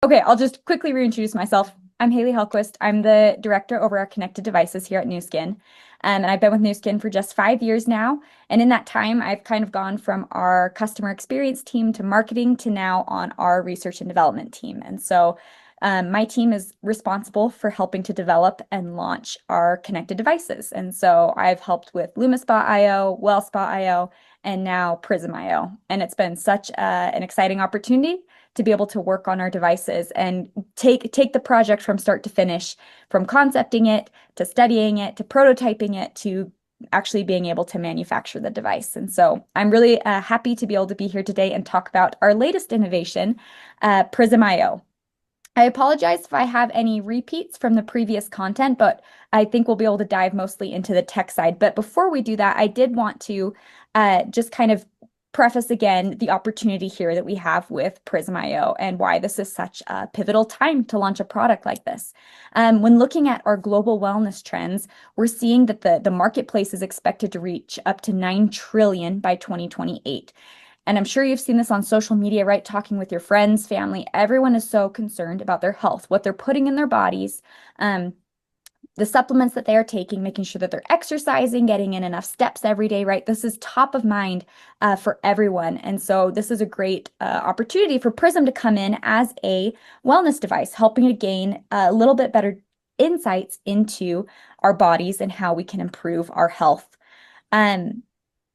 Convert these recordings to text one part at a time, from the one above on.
Okay, I'll just quickly reintroduce myself. I'm Haley Hellquist. I'm the director over our connected devices here at Nu Skin. And I've been with Nu Skin for just 5 years now. And in that time, I've kind of gone from our customer experience team to marketing to now on our research and development team. And so my team is responsible for helping to develop and launch our connected devices. And so I've helped with LumiSpa IO, WellSpa IO, and now Prism IO. And it's been such an exciting opportunity to be able to work on our devices and take the project from start to finish, from concepting it to studying it to prototyping it to actually being able to manufacture the device. And so I'm really happy to be able to be here today and talk about our latest innovation, Prism IO. I apologize if I have any repeats from the previous content, but I think we'll be able to dive mostly into the tech side. But before we do that, I did want to just kind of preface again the opportunity here that we have with Prism IO and why this is such a pivotal time to launch a product like this. When looking at our global wellness trends, we're seeing that the marketplace is expected to reach up to 9 trillion by 2028. And I'm sure you've seen this on social media, right? Talking with your friends, family, everyone is so concerned about their health, what they're putting in their bodies, the supplements that they are taking, making sure that they're exercising, getting in enough steps every day, right? This is top of mind for everyone. And so this is a great opportunity for Prism to come in as a wellness device, helping to gain a little bit better insights into our bodies and how we can improve our health.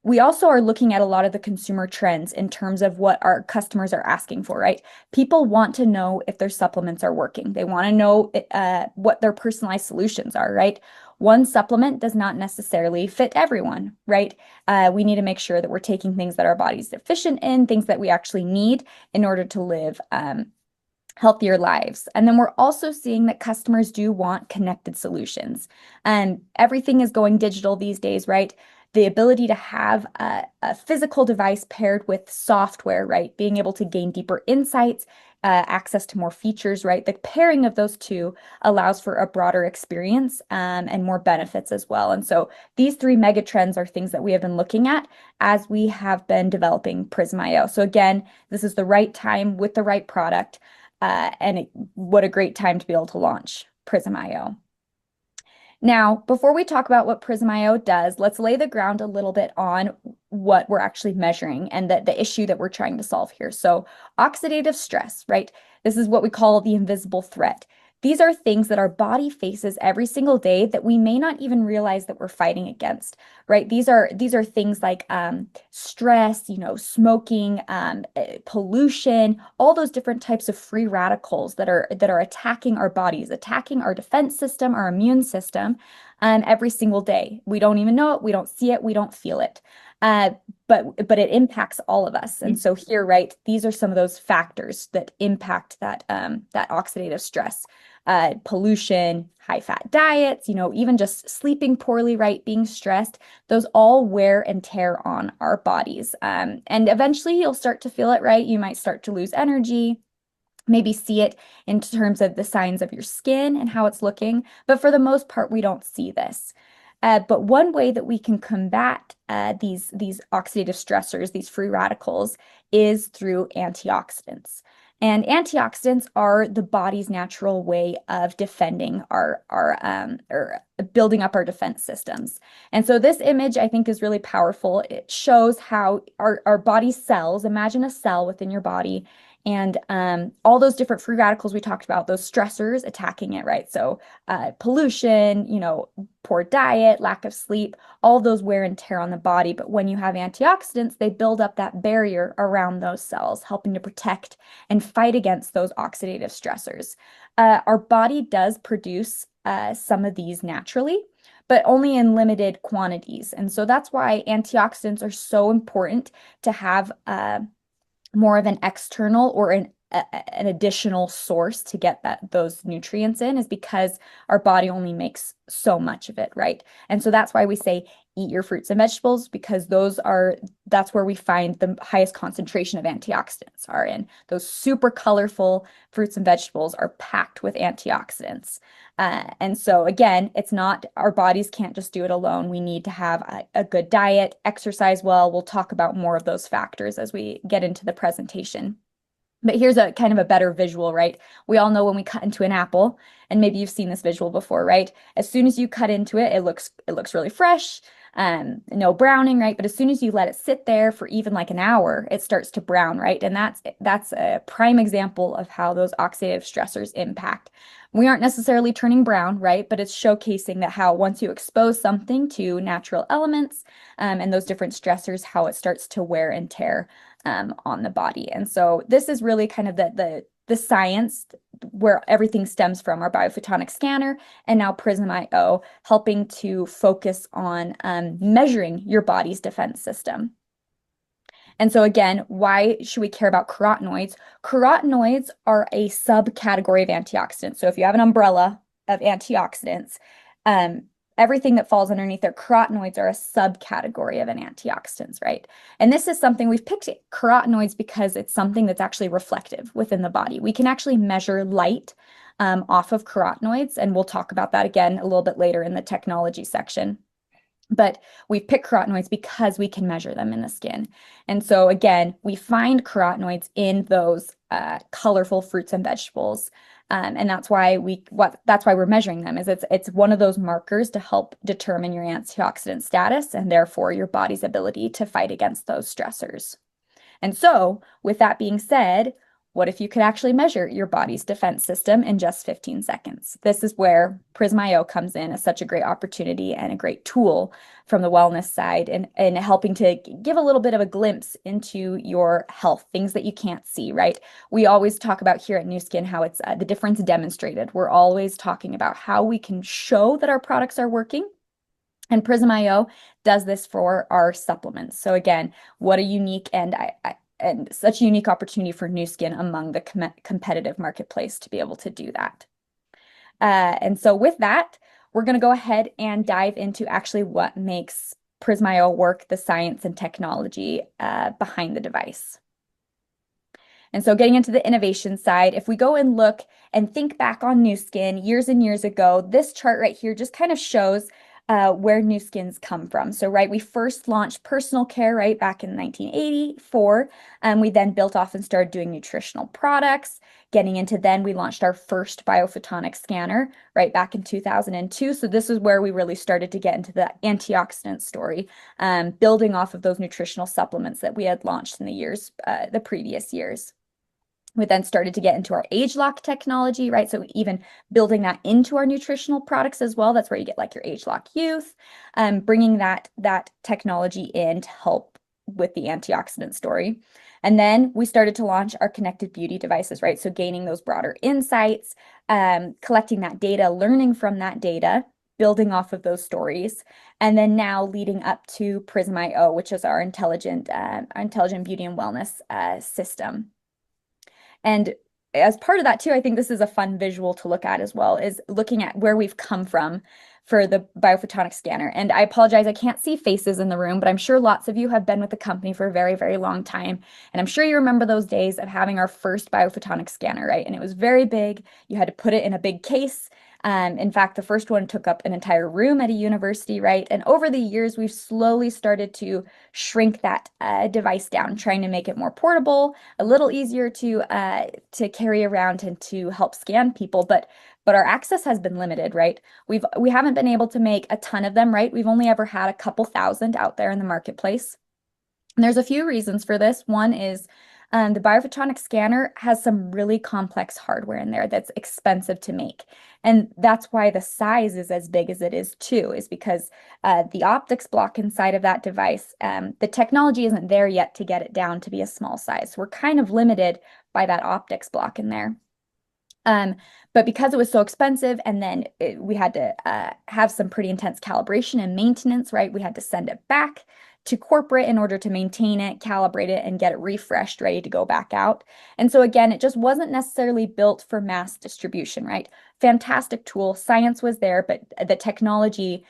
We also are looking at a lot of the consumer trends in terms of what our customers are asking for, right? People want to know if their supplements are working. They want to know what their personalized solutions are, right? One supplement does not necessarily fit everyone, right? We need to make sure that we're taking things that our body's deficient in, things that we actually need in order to live healthier lives. And then we're also seeing that customers do want connected solutions. And everything is going digital these days, right? The ability to have a physical device paired with software, right? Being able to gain deeper insights, access to more features, right? The pairing of those two allows for a broader experience and more benefits as well. And so these three mega trends are things that we have been looking at as we have been developing Prism IO. So again, this is the right time with the right product. What a great time to be able to launch Prism IO. Now, before we talk about what Prism IO does, let's lay the ground a little bit on what we're actually measuring and the issue that we're trying to solve here. So, oxidative stress, right? This is what we call the invisible threat. These are things that our body faces every single day that we may not even realize that we're fighting against, right? These are things like stress, smoking, pollution, all those different types of free radicals that are attacking our bodies, attacking our defense system, our immune system, every single day. We don't even know it, we don't see it, we don't feel it. But it impacts all of us. And so here, right, these are some of those factors that impact that oxidative stress. Pollution, high fat diets, even just sleeping poorly, right, being stressed, those all wear and tear on our bodies. And eventually you'll start to feel it, right? You might start to lose energy, maybe see it in terms of the signs of your skin and how it's looking. But for the most part, we don't see this. But one way that we can combat these oxidative stressors, these free radicals, is through antioxidants. And antioxidants are the body's natural way of defending our or building up our defense systems. And so this image, I think, is really powerful. It shows how our body cells, imagine a cell within your body, and all those different free radicals we talked about, those stressors attacking it, right? So pollution, poor diet, lack of sleep, all those wear and tear on the body. But when you have antioxidants, they build up that barrier around those cells, helping to protect and fight against those oxidative stressors. Our body does produce some of these naturally, but only in limited quantities. And so that's why antioxidants are so important to have more of an external or an additional source to get those nutrients in, is because our body only makes so much of it, right? And so that's why we say eat your fruits and vegetables, because that's where we find the highest concentration of antioxidants are in. Those super colorful fruits and vegetables are packed with antioxidants. And so again, it's not, our bodies can't just do it alone. We need to have a good diet, exercise well. We'll talk about more of those factors as we get into the presentation. But here's a kind of a better visual, right? We all know when we cut into an apple, and maybe you've seen this visual before, right? As soon as you cut into it, it looks really fresh, no browning, right? But as soon as you let it sit there for even like an hour, it starts to brown, right? And that's a prime example of how those oxidative stressors impact. We aren't necessarily turning brown, right? But it's showcasing that how once you expose something to natural elements, and those different stressors, how it starts to wear and tear on the body. And so this is really kind of the science where everything stems from, our biophotonic scanner and now Prism IO, helping to focus on measuring your body's defense system. And so again, why should we care about carotenoids? Carotenoids are a subcategory of antioxidants. So if you have an umbrella of antioxidants, everything that falls underneath their carotenoids are a subcategory of an antioxidants, right? And this is something we've picked carotenoids because it's something that's actually reflective within the body. We can actually measure light off of carotenoids, and we'll talk about that again a little bit later in the technology section. But we've picked carotenoids because we can measure them in the skin. And so again, we find carotenoids in those colorful fruits and vegetables. And that's why we're measuring them, is it's one of those markers to help determine your antioxidant status and therefore your body's ability to fight against those stressors. And so, with that being said, what if you could actually measure your body's defense system in just 15 seconds? This is where Prism IO comes in as such a great opportunity and a great tool from the wellness side, and helping to give a little bit of a glimpse into your health, things that you can't see, right? We always talk about here at Nu Skin how it's the difference demonstrated. We're always talking about how we can show that our products are working. And Prism IO does this for our supplements. So again, what a unique and such a unique opportunity for Nu Skin among the competitive marketplace to be able to do that. And so with that, we're going to go ahead and dive into actually what makes Prism IO work, the science and technology behind the device. And so getting into the innovation side, if we go and look and think back on Nu Skin years and years ago, this chart right here just kind of shows where Nu Skin's come from. So, right, we first launched personal care, right, back in 1984. We then built off and started doing nutritional products. Getting into then, we launched our first biophotonic scanner, right, back in 2002. So this is where we really started to get into the antioxidant story, building off of those nutritional supplements that we had launched in the previous years. We then started to get into our ageLOC technology, right? So even building that into our nutritional products as well. That's where you get like your ageLOC Youth, bringing that technology in to help with the antioxidant story. And then we started to launch our connected beauty devices, right? So gaining those broader insights, collecting that data, learning from that data, building off of those stories, and then now leading up to Prism IO, which is our intelligent beauty and wellness system. And as part of that too, I think this is a fun visual to look at as well, is looking at where we've come from for the biophotonic scanner. And I apologize, I can't see faces in the room, but I'm sure lots of you have been with the company for a very, very long time. And I'm sure you remember those days of having our first biophotonic scanner, right? And it was very big. You had to put it in a big case. In fact, the first one took up an entire room at a university, right? And over the years, we've slowly started to shrink that device down, trying to make it more portable, a little easier to carry around and to help scan people. But our access has been limited, right? We haven't been able to make a ton of them, right? We've only ever had a couple thousand out there in the marketplace. And there's a few reasons for this. One is the biophotonic scanner has some really complex hardware in there that's expensive to make. And that's why the size is as big as it is too, is because the optics block inside of that device, the technology isn't there yet to get it down to be a small size. So we're kind of limited by that optics block in there. But because it was so expensive, and then we had to have some pretty intense calibration and maintenance, right? We had to send it back to corporate in order to maintain it, calibrate it, and get it refreshed, ready to go back out. And so again, it just wasn't necessarily built for mass distribution, right? Fantastic tool, science was there, but the technology,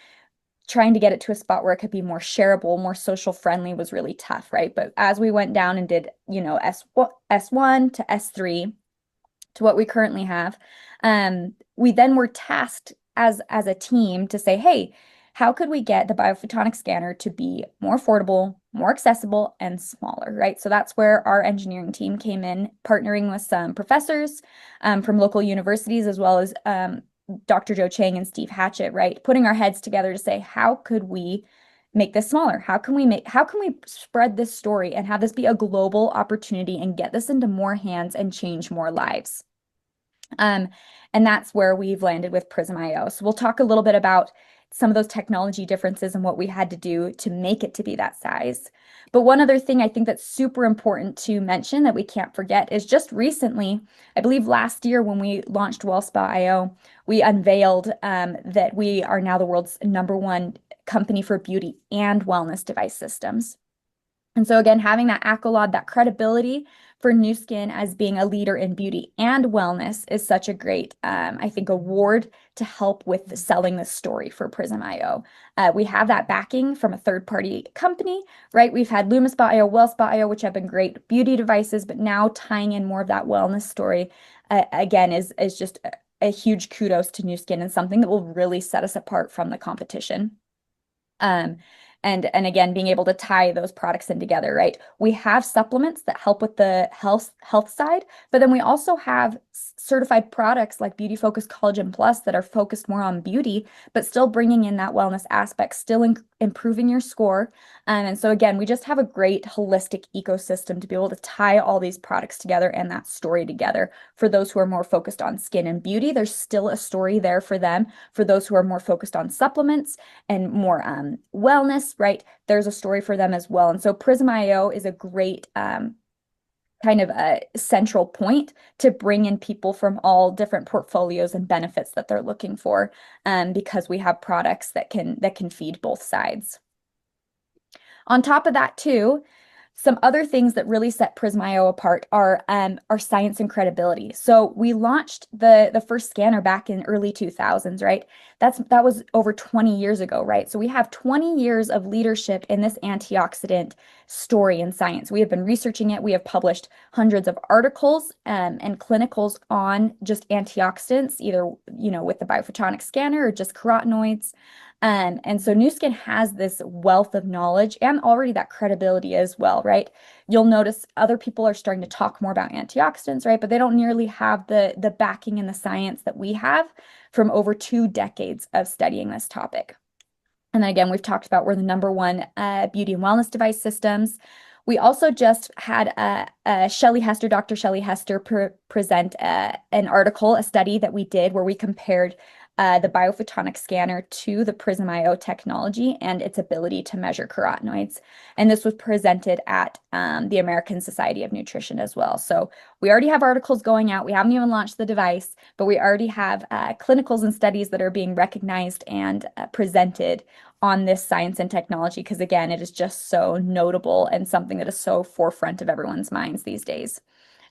trying to get it to a spot where it could be more shareable, more social friendly was really tough, right? But as we went down and did, S1 to S3 to what we currently have, we then were tasked as a team to say, hey, how could we get the biophotonic scanner to be more affordable, more accessible and smaller, right? So that's where our engineering team came in, partnering with some professors from local universities, as well as Dr. Joe Chang and Steve Hatchett, right? Putting our heads together to say, how could we make this smaller? How can we spread this story and have this be a global opportunity and get this into more hands and change more lives? And that's where we've landed with Prism.io. So we'll talk a little bit about some of those technology differences and what we had to do to make it to be that size. But one other thing I think that's super important to mention that we can't forget is just recently, I believe last year when we launched WellSpa.io, we unveiled that we are now the world's #1 company for beauty and wellness device systems. And so again, having that accolade, that credibility for Nu Skin as being a leader in beauty and wellness is such a great, I think, award to help with selling this story for Prism.io. We have that backing from a third-party company, right? We've had Lumis.io, WellSpa.io, which have been great beauty devices, but now tying in more of that wellness story, again, is just a huge kudos to Nu Skin and something that will really set us apart from the competition. And again, being able to tie those products in together, right? We have supplements that help with the health side, but then we also have certified products like Beauty Focus Collagen Plus that are focused more on beauty, but still bringing in that wellness aspect, still improving your score. And so again, we just have a great holistic ecosystem to be able to tie all these products together and that story together. For those who are more focused on skin and beauty, there's still a story there for them. For those who are more focused on supplements and more wellness, right? There's a story for them as well. And so Prism.io is a great kind of a central point to bring in people from all different portfolios and benefits that they're looking for, because we have products that can feed both sides. On top of that, too, some other things that really set Prism.io apart are science and credibility. So we launched the first scanner back in early 2000s, right? That was over 20 years ago, right? So we have 20 years of leadership in this antioxidant story in science. We have been researching it. We have published hundreds of articles and clinicals on just antioxidants, either with the biophotonic scanner or just carotenoids. And so Nu Skin has this wealth of knowledge and already that credibility as well, right? You'll notice other people are starting to talk more about antioxidants, right? But they don't nearly have the backing and the science that we have from over 2 decades of studying this topic. And then again, we've talked about we're the #1 beauty and wellness device systems. We also just had Dr. Shelley Hester present an article, a study that we did where we compared the biophotonic scanner to the Prism.io technology and its ability to measure carotenoids. And this was presented at the American Society of Nutrition as well. So we already have articles going out. We haven't even launched the device, but we already have clinicals and studies that are being recognized and presented on this science and technology, because again, it is just so notable and something that is so forefront of everyone's minds these days.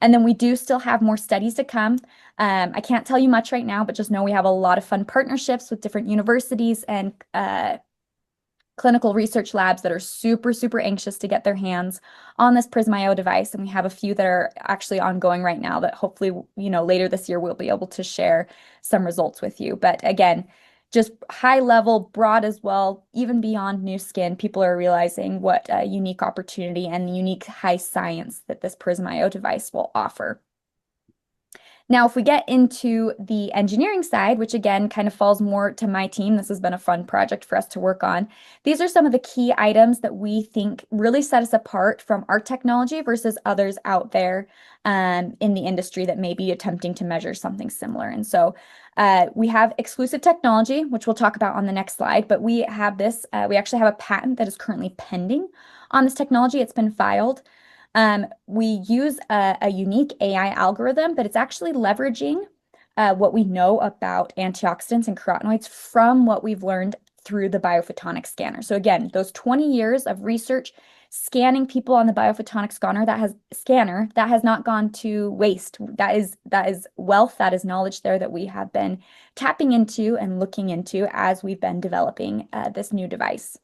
And then we do still have more studies to come. I can't tell you much right now, but just know we have a lot of fun partnerships with different universities and clinical research labs that are super, super anxious to get their hands on this Prism.io device. And we have a few that are actually ongoing right now that hopefully, later this year, we'll be able to share some results with you. But again, just high level, broad as well, even beyond Nu Skin, people are realizing what a unique opportunity and unique high science that this Prism.io device will offer. Now, if we get into the engineering side, which again kind of falls more to my team, this has been a fun project for us to work on. These are some of the key items that we think really set us apart from our technology versus others out there in the industry that may be attempting to measure something similar. And so we have exclusive technology, which we'll talk about on the next slide, but we have this, we actually have a patent that is currently pending on this technology. It's been filed. We use a unique AI algorithm, but it's actually leveraging what we know about antioxidants and carotenoids from what we've learned through the biophotonic scanner. So again, those 20 years of research scanning people on the biophotonic scanner that has not gone to waste. That is wealth, that is knowledge there that we have been tapping into and looking into as we've been developing this new device.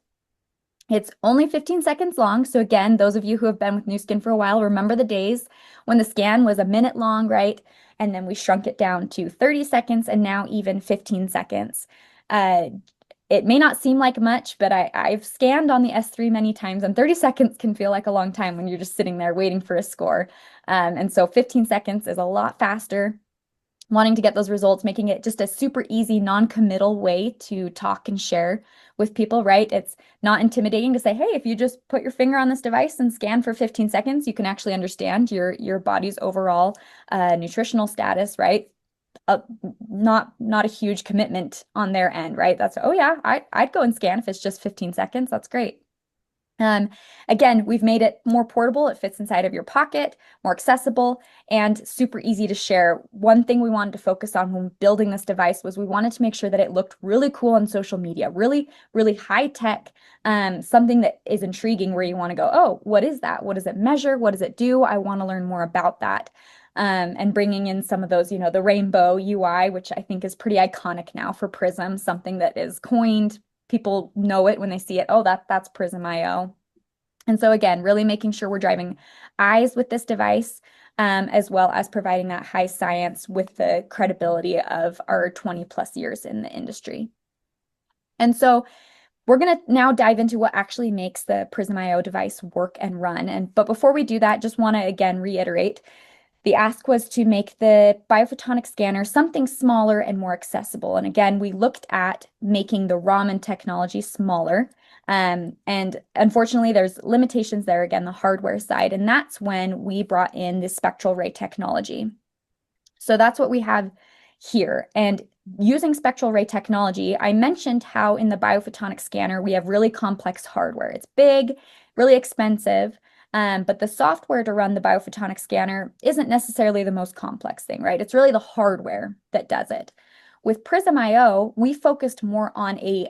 It's only 15 seconds long. So again, those of you who have been with Nu Skin for a while, remember the days when the scan was a minute long, right? And then we shrunk it down to 30 seconds and now even 15 seconds. it may not seem like much, but I've scanned on the S3 many times, and 30 seconds can feel like a long time when you're just sitting there waiting for a score. And so 15 seconds is a lot faster. Wanting to get those results, making it just a super easy, non-committal way to talk and share with people, right? It's not intimidating to say, hey, if you just put your finger on this device and scan for 15 seconds, you can actually understand your body's overall nutritional status, right? Not a huge commitment on their end, right? That's, oh yeah, I'd go and scan if it's just 15 seconds. That's great. Again, we've made it more portable. It fits inside of your pocket, more accessible, and super easy to share. One thing we wanted to focus on when building this device was we wanted to make sure that it looked really cool on social media, really, really high tech, something that is intriguing where you want to go, oh, what is that? What does it measure? What does it do? I want to learn more about that. And bringing in some of those, the rainbow UI, which I think is pretty iconic now for Prism, something that is coined. People know it when they see it. Oh, that's Prism IO. And so again, really making sure we're driving eyes with this device, as well as providing that high science with the credibility of our 20 plus years in the industry. And so we're going to now dive into what actually makes the Prism IO device work and run. But before we do that, just want to again reiterate, the ask was to make the biophotonic scanner something smaller and more accessible. And again, we looked at making the Raman technology smaller. And unfortunately, there's limitations there, again, the hardware side. And that's when we brought in the spectral ray technology. So that's what we have here. And using spectral ray technology, I mentioned how in the biophotonic scanner, we have really complex hardware. It's big, really expensive. But the software to run the biophotonic scanner isn't necessarily the most complex thing, right? It's really the hardware that does it. With Prism IO, we focused more on a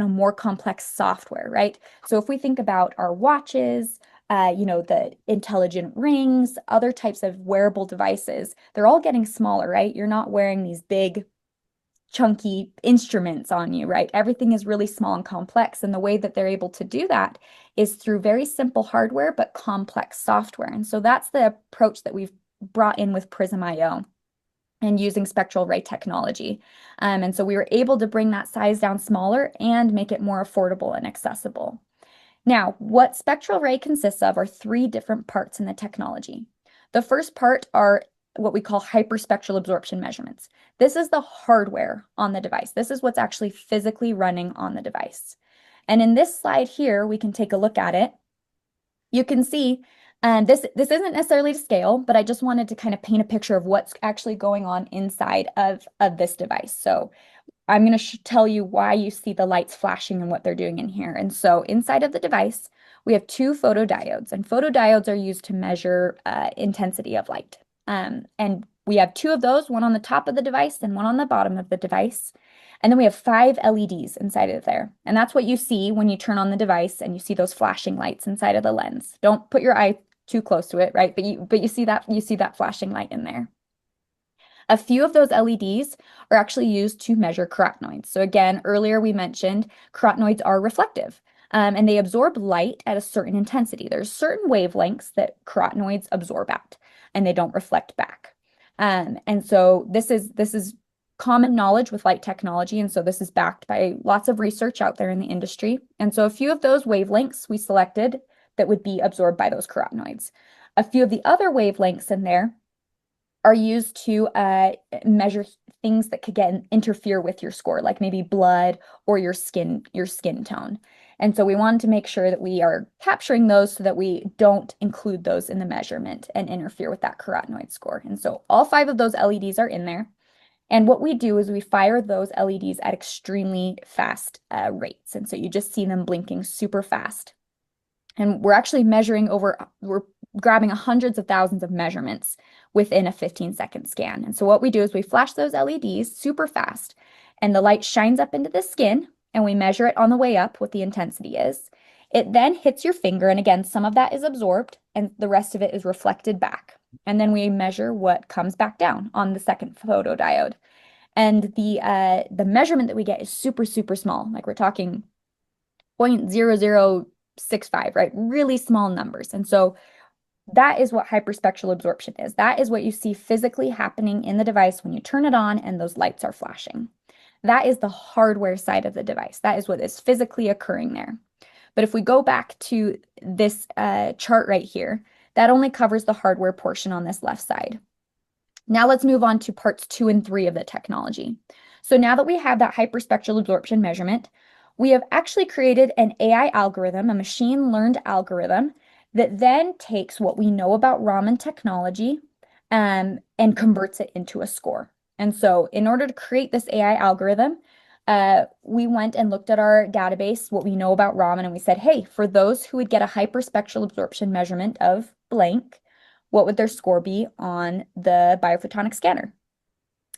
more complex software, right? So if we think about our watches, the intelligent rings, other types of wearable devices, they're all getting smaller, right? You're not wearing these big chunky instruments on you, right? Everything is really small and complex. And the way that they're able to do that is through very simple hardware, but complex software. And so that's the approach that we've brought in with Prism IO and using spectral ray technology. And so we were able to bring that size down smaller and make it more affordable and accessible. Now, what spectral ray consists of are three different parts in the technology. The first part are what we call hyperspectral absorption measurements. This is the hardware on the device. This is what's actually physically running on the device. And in this slide here, we can take a look at it. You can see this isn't necessarily to scale, but I just wanted to kind of paint a picture of what's actually going on inside of this device. So I'm going to tell you why you see the lights flashing and what they're doing in here. And so inside of the device, we have two photodiodes, and photodiodes are used to measure intensity of light. And we have two of those, one on the top of the device and one on the bottom of the device. And then we have 5 LEDs inside of there. And that's what you see when you turn on the device and you see those flashing lights inside of the lens. Don't put your eye too close to it, right? But you see that flashing light in there. A few of those LEDs are actually used to measure carotenoids. So again, earlier we mentioned carotenoids are reflective. And they absorb light at a certain intensity. There's certain wavelengths that carotenoids absorb at, and they don't reflect back. And so this is common knowledge with light technology, and so this is backed by lots of research out there in the industry. And so a few of those wavelengths we selected that would be absorbed by those carotenoids. A few of the other wavelengths in there are used to measure things that could interfere with your score, like maybe blood or your skin tone. And so we wanted to make sure that we are capturing those so that we don't include those in the measurement and interfere with that carotenoid score. And so all 5 of those LEDs are in there. And what we do is we fire those LEDs at extremely fast rates. And so you just see them blinking super fast. And we're actually we're grabbing hundreds of thousands of measurements within a 15-second scan. And so what we do is we flash those LEDs super fast, and the light shines up into the skin, and we measure it on the way up what the intensity is. It then hits your finger, and again, some of that is absorbed, and the rest of it is reflected back. And then we measure what comes back down on the second photodiode. And the measurement that we get is super, super small. Like we're talking 0.0065, right? Really small numbers. And so that is what hyperspectral absorption is. That is what you see physically happening in the device when you turn it on and those lights are flashing. That is the hardware side of the device. That is what is physically occurring there. But if we go back to this chart right here, that only covers the hardware portion on this left side. Now let's move on to parts 2 and 3 of the technology. So now that we have that hyperspectral absorption measurement, we have actually created an AI algorithm, a machine learned algorithm, that then takes what we know about Raman technology and converts it into a score. And so in order to create this AI algorithm, we went and looked at our database, what we know about Raman, and we said, hey, for those who would get a hyperspectral absorption measurement of blank, what would their score be on the biophotonic scanner?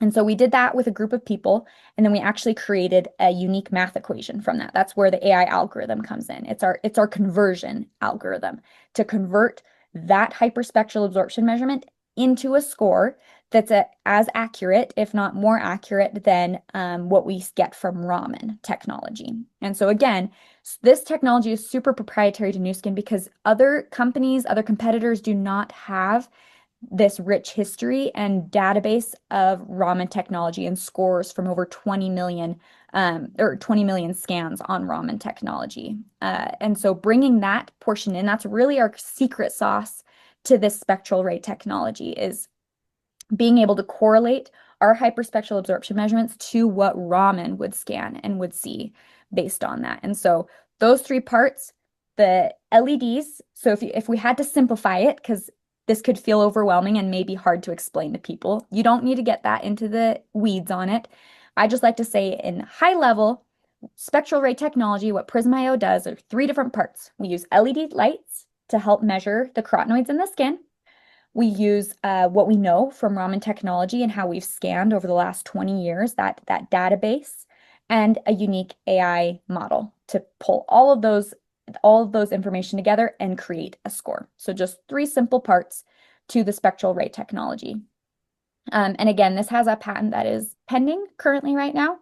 And so we did that with a group of people, and then we actually created a unique math equation from that. That's where the AI algorithm comes in. It's our conversion algorithm to convert that hyperspectral absorption measurement into a score that's as accurate, if not more accurate, than what we get from Raman technology. And so again, this technology is super proprietary to Nu Skin because other companies, other competitors do not have this rich history and database of Raman technology and scores from over 20 million or 20 million scans on Raman technology. And so bringing that portion in, that's really our secret sauce to this spectral ray technology, is being able to correlate our hyperspectral absorption measurements to what Raman would scan and would see based on that. And so those 3 parts, the LEDs, so if we had to simplify it, because this could feel overwhelming and maybe hard to explain to people, you don't need to get that into the weeds on it. I just like to say in high level, spectral ray technology, what Prism.io does are 3 different parts. We use LED lights to help measure the carotenoids in the skin. We use what we know from Raman technology and how we've scanned over the last 20 years, that database, and a unique AI model to pull all of those information together and create a score. So just 3 simple parts to the spectral ray technology. And again, this has a patent that is pending currently right now,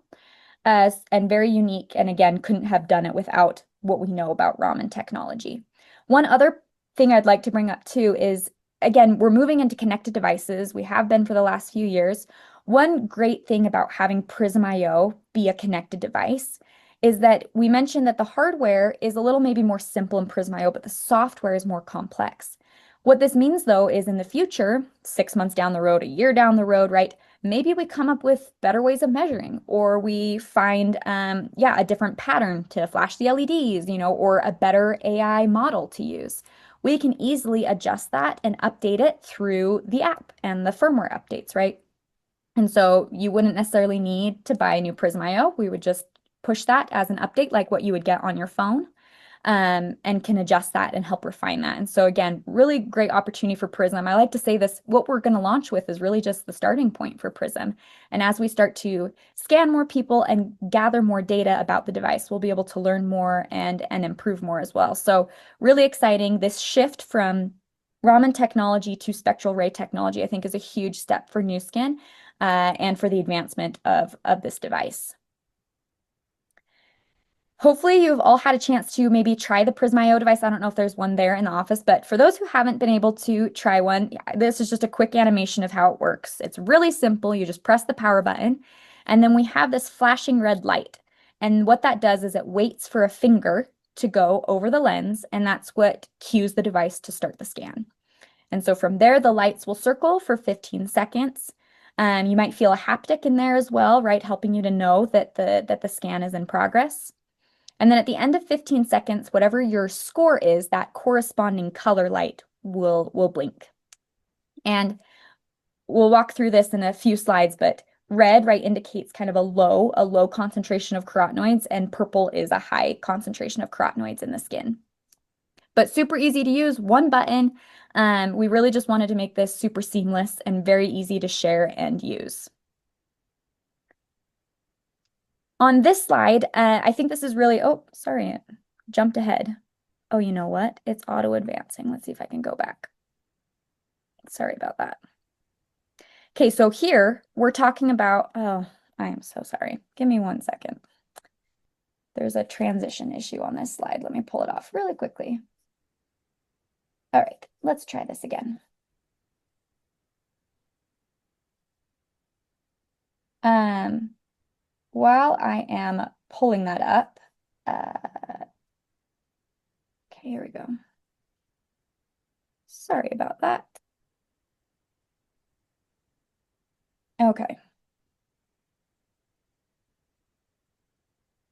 and very unique, and again, couldn't have done it without what we know about Raman technology. One other thing I'd like to bring up too is, again, we're moving into connected devices. We have been for the last few years. One great thing about having Prism.io be a connected device is that we mentioned that the hardware is a little maybe more simple in Prism.io, but the software is more complex. What this means, though, is in the future, 6 months down the road, a year down the road, right? Maybe we come up with better ways of measuring, or we find, a different pattern to flash the LEDs, or a better AI model to use. We can easily adjust that and update it through the app and the firmware updates, right? And so you wouldn't necessarily need to buy a new Prism.io. We would just push that as an update like what you would get on your phone, and can adjust that and help refine that. And so again, really great opportunity for Prism. I like to say this, what we're going to launch with is really just the starting point for Prism. And as we start to scan more people and gather more data about the device, we'll be able to learn more and improve more as well. So really exciting. This shift from Raman technology to spectral ray technology, I think, is a huge step for Nu Skin, and for the advancement of this device. Hopefully you've all had a chance to maybe try the Prism.io device. I don't know if there's one there in the office, but for those who haven't been able to try one, this is just a quick animation of how it works. It's really simple. You just press the power button, and then we have this flashing red light. And what that does is it waits for a finger to go over the lens, and that's what cues the device to start the scan. And so from there, the lights will circle for 15 seconds. You might feel a haptic in there as well, right? Helping you to know that the scan is in progress. And then at the end of 15 seconds, whatever your score is, that corresponding color light will blink. And we'll walk through this in a few slides, but red, right, indicates kind of a low concentration of carotenoids, and purple is a high concentration of carotenoids in the skin. But super easy to use, one button. We really just wanted to make this super seamless and very easy to share and use. On this slide, I think this is really, oh, sorry, jumped ahead. Oh, you know what? It's auto advancing. Let's see if I can go back. Sorry about that. Okay, so here we're talking about, oh, I am so sorry. Give me 1 second. There's a transition issue on this slide. Let me pull it off really quickly. All right, let's try this again. while I am pulling that up, okay, here we go. Sorry about that. Okay.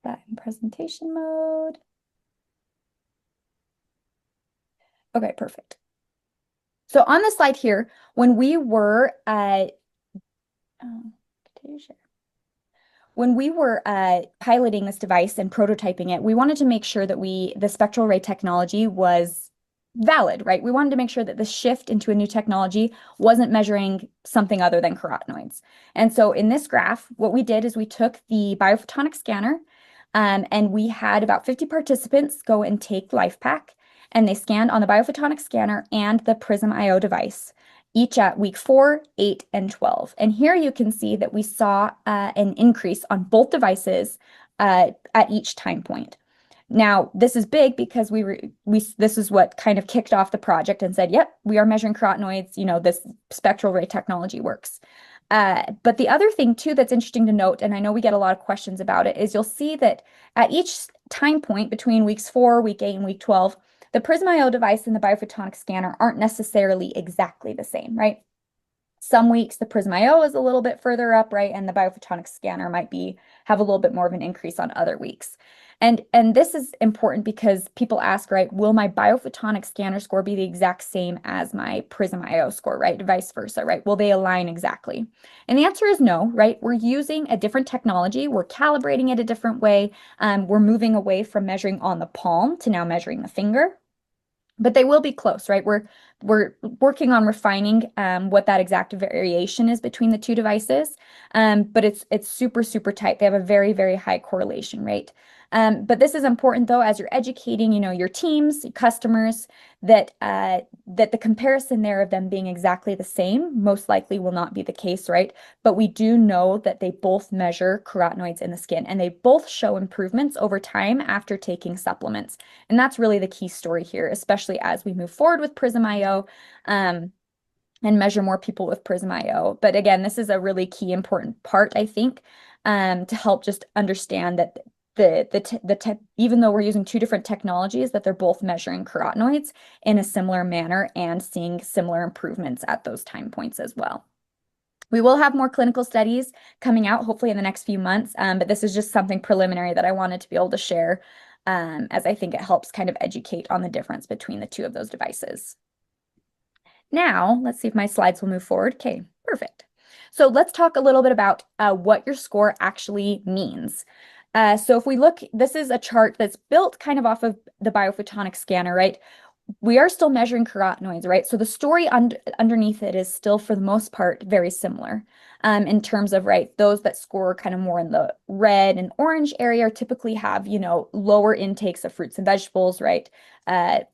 That in presentation mode. Okay, perfect. So on the slide here, when we were continue to share. When we were piloting this device and prototyping it, we wanted to make sure that the spectral array technology was valid, right? We wanted to make sure that the shift into a new technology wasn't measuring something other than carotenoids. And so in this graph, what we did is we took the biophotonic scanner, and we had about 50 participants go and take LifePak, and they scanned on the biophotonic scanner and the Prism IO device, each at week 4, 8, and 12. And here you can see that we saw an increase on both devices at each time point. Now, this is big because this is what kind of kicked off the project and said, yep, we are measuring carotenoids, this spectral array technology works. But the other thing too that's interesting to note, and I know we get a lot of questions about it, is you'll see that at each time point between weeks 4, week 8, and week 12, the Prism IO device and the biophotonic scanner aren't necessarily exactly the same, right? Some weeks the Prism IO is a little bit further up, right? And the biophotonic scanner might have a little bit more of an increase on other weeks. And this is important because people ask, right, will my biophotonic scanner score be the exact same as my Prism IO score, right? Vice versa, right? Will they align exactly? And the answer is no, right? We're using a different technology. We're calibrating it a different way. We're moving away from measuring on the palm to now measuring the finger. But they will be close, right? We're working on refining what that exact variation is between the two devices, but it's super, super tight. They have a very, very high correlation rate. But this is important though, as you're educating, your teams, your customers, that the comparison there of them being exactly the same most likely will not be the case, right? But we do know that they both measure carotenoids in the skin, and they both show improvements over time after taking supplements. And that's really the key story here, especially as we move forward with Prism IO and measure more people with Prism IO. But again, this is a really key important part, I think, to help just understand that even though we're using two different technologies, that they're both measuring carotenoids in a similar manner and seeing similar improvements at those time points as well. We will have more clinical studies coming out hopefully in the next few months, but this is just something preliminary that I wanted to be able to share, as I think it helps kind of educate on the difference between the two of those devices. Now, let's see if my slides will move forward. Okay, perfect. So let's talk a little bit about what your score actually means. So if we look, this is a chart that's built kind of off of the biophotonic scanner, right? We are still measuring carotenoids, right? So the story underneath it is still, for the most part, very similar in terms of, right, those that score kind of more in the red and orange area typically have, lower intakes of fruits and vegetables, right?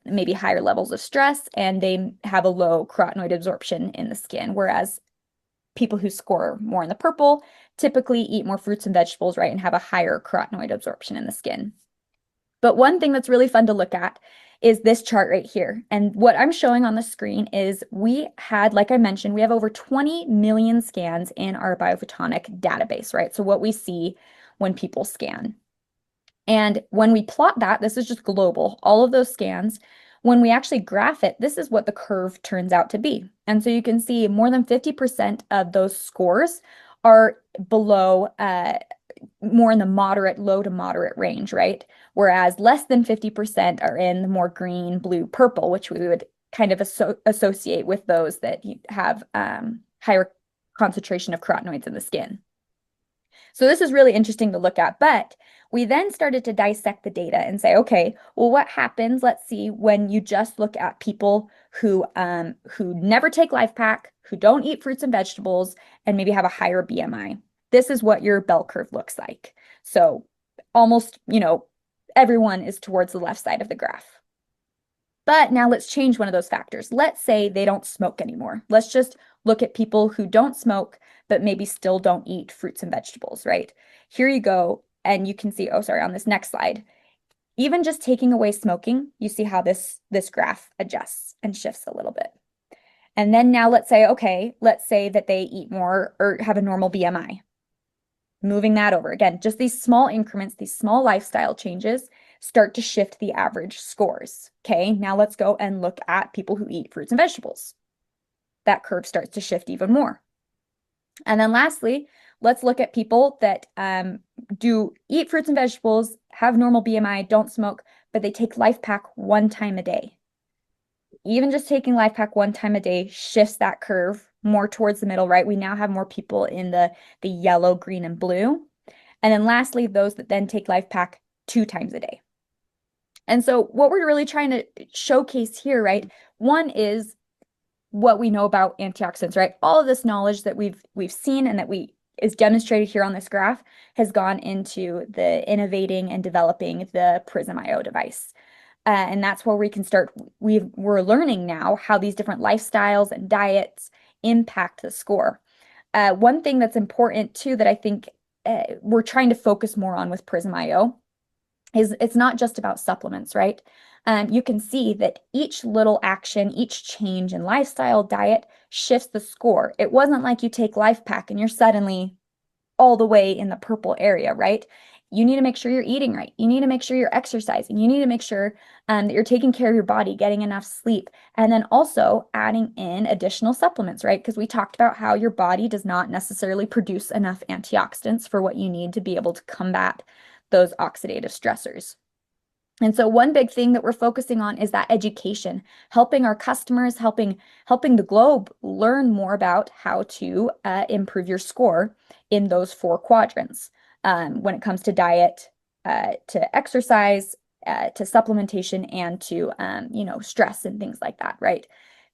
Maybe higher levels of stress, and they have a low carotenoid absorption in the skin, whereas people who score more in the purple typically eat more fruits and vegetables, right, and have a higher carotenoid absorption in the skin. But one thing that's really fun to look at is this chart right here. And what I'm showing on the screen is like I mentioned, we have over 20 million scans in our biophotonic database, right? So what we see when people scan. And when we plot that, this is just global, all of those scans. When we actually graph it, this is what the curve turns out to be. And so you can see more than 50% of those scores are below, more in the moderate, low to moderate range, right? Whereas less than 50% are in the more green, blue, purple, which we would kind of associate with those that have higher concentration of carotenoids in the skin. So this is really interesting to look at, but we then started to dissect the data and say, okay, well, what happens, let's see, when you just look at people who never take LifePak, who don't eat fruits and vegetables, and maybe have a higher BMI. This is what your bell curve looks like. So almost, everyone is towards the left side of the graph. But now let's change one of those factors. Let's say they don't smoke anymore. Let's just look at people who don't smoke, but maybe still don't eat fruits and vegetables, right? Here you go. And you can see, on this next slide, even just taking away smoking, you see how this graph adjusts and shifts a little bit. And then now let's say that they eat more or have a normal BMI. moving that over. Again, just these small increments, these small lifestyle changes start to shift the average scores. Okay, now let's go and look at people who eat fruits and vegetables. That curve starts to shift even more. And then lastly, let's look at people that do eat fruits and vegetables, have normal BMI, don't smoke, but they take LifePak 1 time a day. Even just taking LifePak 1 time a day shifts that curve more towards the middle, right? We now have more people in the yellow, green, and blue. And then lastly, those that then take LifePak 2 times a day. And so what we're really trying to showcase here, right? One is what we know about antioxidants, right? All of this knowledge that we've seen and that is demonstrated here on this graph has gone into the innovating and developing the Prism IO device. And that's where we can start. We're learning now how these different lifestyles and diets impact the score. One thing that's important too that I think we're trying to focus more on with Prism IO is it's not just about supplements, right? You can see that each little action, each change in lifestyle, diet shifts the score. It wasn't like you take LifePak and you're suddenly all the way in the purple area, right? You need to make sure you're eating right. You need to make sure you're exercising. You need to make sure that you're taking care of your body, getting enough sleep, and then also adding in additional supplements, right? Because we talked about how your body does not necessarily produce enough antioxidants for what you need to be able to combat those oxidative stressors. And so one big thing that we're focusing on is that education, helping our customers, helping the globe learn more about how to improve your score in those 4 quadrants when it comes to diet, to exercise, to supplementation, and to stress and things like that, right?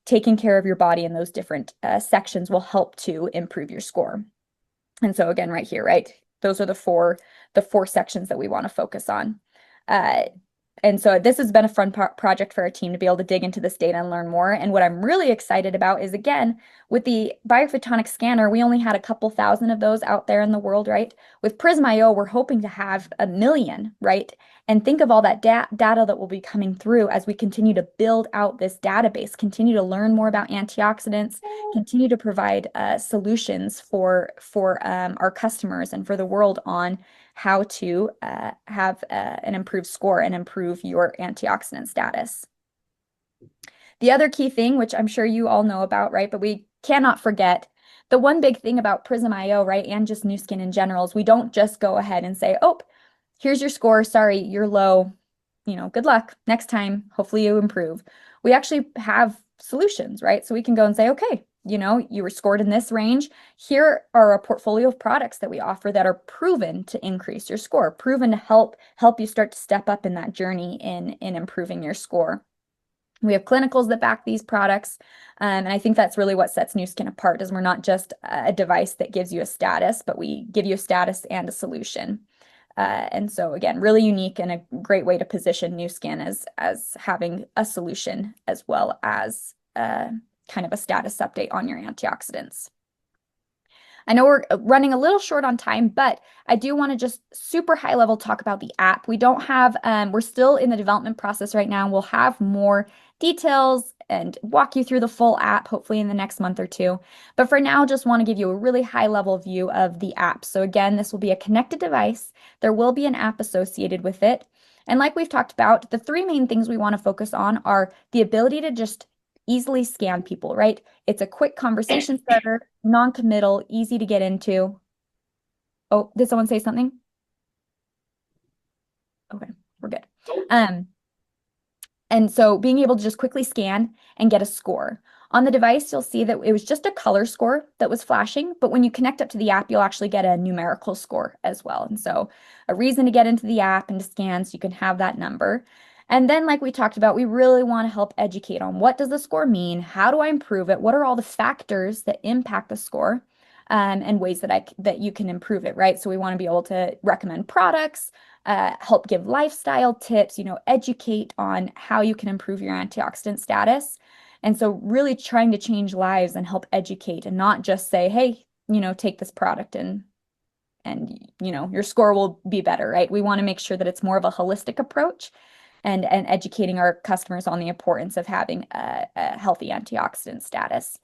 Taking care of your body in those different sections will help to improve your score. And so again, right here, right? Those are the four sections that we want to focus on. And so this has been a fun project for our team to be able to dig into this data and learn more. And what I'm really excited about is, again, with the Biophotonic scanner, we only had a couple thousand of those out there in the world, right? With Prism IO, we're hoping to have 1 million, right? And think of all that data that will be coming through as we continue to build out this database, continue to learn more about antioxidants, continue to provide solutions for our customers and for the world on how to have an improved score and improve your antioxidant status. The other key thing, which I'm sure you all know about, right, but we cannot forget, the one big thing about Prism IO, right, and just Nu Skin in general is we don't just go ahead and say, oh, here's your score, sorry, you're low, good luck, next time, hopefully you improve. We actually have solutions, right? So we can go and say, okay, you were scored in this range. Here are a portfolio of products that we offer that are proven to increase your score, proven to help you start to step up in that journey in improving your score. We have clinicals that back these products, and I think that's really what sets Nu Skin apart, is we're not just a device that gives you a status, but we give you a status and a solution. And so again, really unique and a great way to position Nu Skin as having a solution as well as kind of a status update on your antioxidants. I know we're running a little short on time, but I do want to just super high level talk about the app. We don't have, we're still in the development process right now. We'll have more details and walk you through the full app, hopefully in the next month or two. But for now, just want to give you a really high level view of the app. So again, this will be a connected device. There will be an app associated with it. And like we've talked about, the 3 main things we want to focus on are the ability to just easily scan people, right? It's a quick conversation starter, non-committal, easy to get into. Oh, did someone say something? Okay, we're good. And so being able to just quickly scan and get a score. On the device, you'll see that it was just a color score that was flashing, but when you connect up to the app, you'll actually get a numerical score as well. And so a reason to get into the app and to scan so you can have that number. And then, like we talked about, we really want to help educate on what does the score mean? How do I improve it? What are all the factors that impact the score? And ways that you can improve it, right? So we want to be able to recommend products, help give lifestyle tips, educate on how you can improve your antioxidant status. And so really trying to change lives and help educate and not just say, hey, take this product and your score will be better, right? We want to make sure that it's more of a holistic approach and educating our customers on the importance of having a healthy antioxidant status.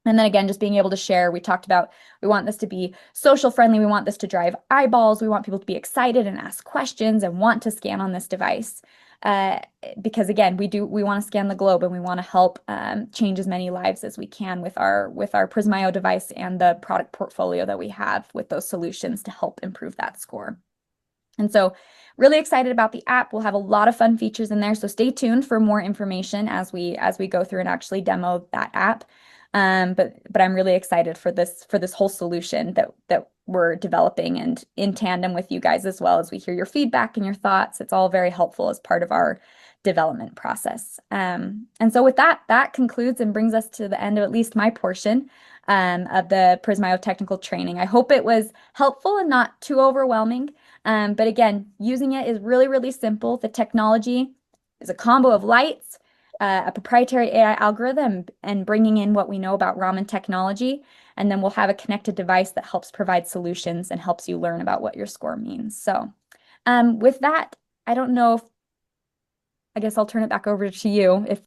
And then again, just being able to share, we talked about, we want this to be social friendly. We want this to drive eyeballs. We want people to be excited and ask questions and want to scan on this device. Uh, because again, we want to scan the globe and we want to help change as many lives as we can with our Prism IO device and the product portfolio that we have with those solutions to help improve that score. And so really excited about the app. We'll have a lot of fun features in there. So stay tuned for more information as we go through and actually demo that app. But I'm really excited for this whole solution that we're developing, and in tandem with you guys as well, as we hear your feedback and your thoughts. It's all very helpful as part of our development process. And so with that, that concludes and brings us to the end of at least my portion of the Prism IO technical training. I hope it was helpful and not too overwhelming. But again, using it is really, really simple. The technology is a combo of lights, a proprietary AI algorithm, and bringing in what we know about Raman technology. And then we'll have a connected device that helps provide solutions and helps you learn about what your score means. So with that, I don't know if, I guess I'll turn it back over to you if